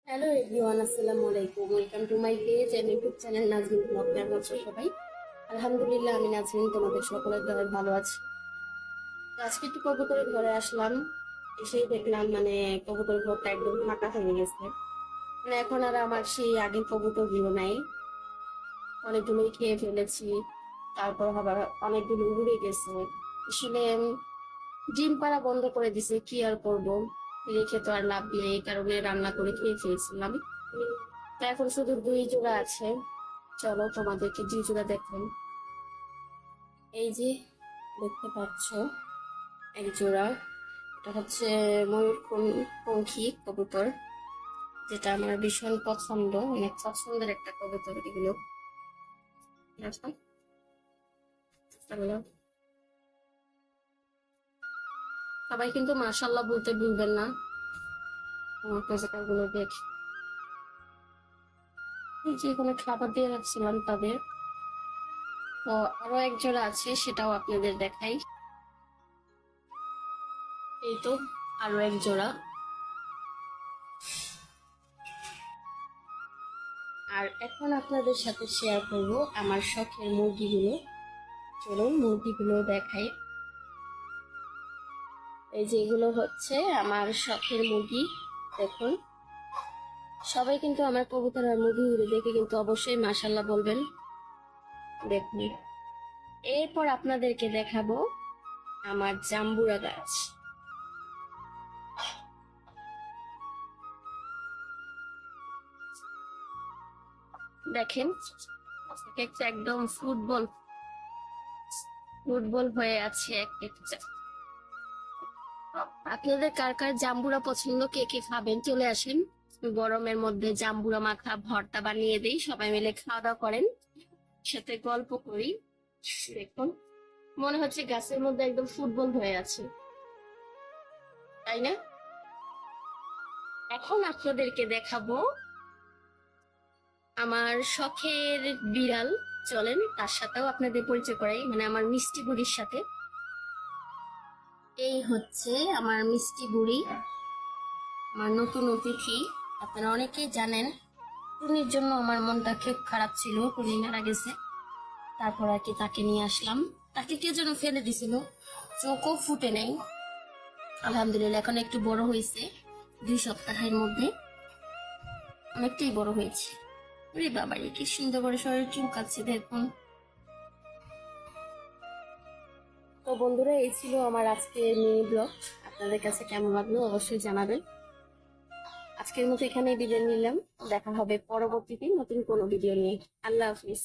Hello everyone, আসসালামু আলাইকুম। Welcome to my page and YouTube channel Nazrin blog. কেমন আছো সবাই? আলহামদুলিল্লাহ, আমি নাজরিন তোমাদের সকলের দ্বারা ভালো আছি। তো আজকে একটু কবুতরের ঘরে আসলাম। এসেই দেখলাম কবুতরের ঘরটা একদম ফাঁকা হয়ে গেছে। এখন আর আমার সেই আগের কবুতরগুলো নাই। অনেকগুলোই খেয়ে ফেলেছি, তারপর আবার অনেকগুলো উড়ে গেছে। আসলে ডিম পাড়া বন্ধ করে দিছে, কি আর করবো, রেখে তো আর লাভ নেই, এই কারণে রান্না করে খেয়ে ফেলছিলাম। তো এখন শুধু দুই জোড়া আছে। চলো তোমাদেরকে দুই জোড়া দেখুন। এই যে দেখতে পাচ্ছ, এক জোড়া। এটা হচ্ছে ময়ূরপঙ্খী কবুতর, যেটা আমার ভীষণ পছন্দ, অনেক পছন্দের একটা কবুতর এগুলো। দেখো, চলো। সবাই কিন্তু মাশাআল্লাহ বলতে ভুলবেন না আমার কবুতরগুলো দেখে। যে কোনো খাবার দিয়ে রাখছিলাম তাদের। তো আরো এক জোড়া আছে, সেটাও আপনাদের দেখাই। এই তো আরো এক জোড়া। আর এখন আপনাদের সাথে শেয়ার করব আমার শখের মুরগিগুলো। চলুন মুরগিগুলো দেখাই। এই যে এগুলো হচ্ছে আমার শখের মুরগি। দেখুন, সবাই কিন্তু আমার কবুতর আর মুরগিগুলো দেখে কিন্তু অবশ্যই মাশাআল্লাহ বলবেন। দেখুন, এরপর আপনাদেরকে দেখাবো আমার জাম্বুরা গাছ। দেখেন, একটা একদম ফুটবল ফুটবল হয়ে আছে এক একটা। আপনাদের কার কার জাম্বুরা পছন্দ, কে কে খাবেন, চলে আসেন। গরমের মধ্যে জাম্বুরা মাখা ভর্তা বানিয়ে দেই, সবাই মিলে খাওয়া দাওয়া করেন, সাথে গল্প করি। দেখুন, মনে হচ্ছে গাছের মধ্যে একদম ফুটবল হয়ে আছে, তাই না? এখন আপনাদেরকে দেখাবো আমার শখের বিড়াল। চলেন তার সাথেও আপনাদের পরিচয় করাই, আমার মিষ্টি বুড়ির সাথে। এই হচ্ছে আমার মিষ্টি বুড়ি, আমার নতুন অতিথি। আপনারা অনেকেই জানেন, টুনির জন্য আমার মনটা খুব খারাপ ছিল, টুনি মারা গেছে। তারপর আর কি তাকে নিয়ে আসলাম। তাকে কে যেন ফেলে দিছিল, চোখও ফুটে নেই। আলহামদুলিল্লাহ এখন একটু বড় হয়েছে, 2 সপ্তাহের মধ্যে অনেকটাই বড় হয়েছে। ওরে বাবারে, কি সুন্দর করে শরীর চুলকাচ্ছে দেখুন। তো বন্ধুরা, এই ছিল আমার আজকের মিনি ব্লগ। আপনাদের কাছে কেমন লাগলো অবশ্যই জানাবেন। আজকের মতো এখানেই বিদায় নিলাম। দেখা হবে পরবর্তীতে নতুন কোনো ভিডিও নিয়ে। আল্লাহ হাফিজ।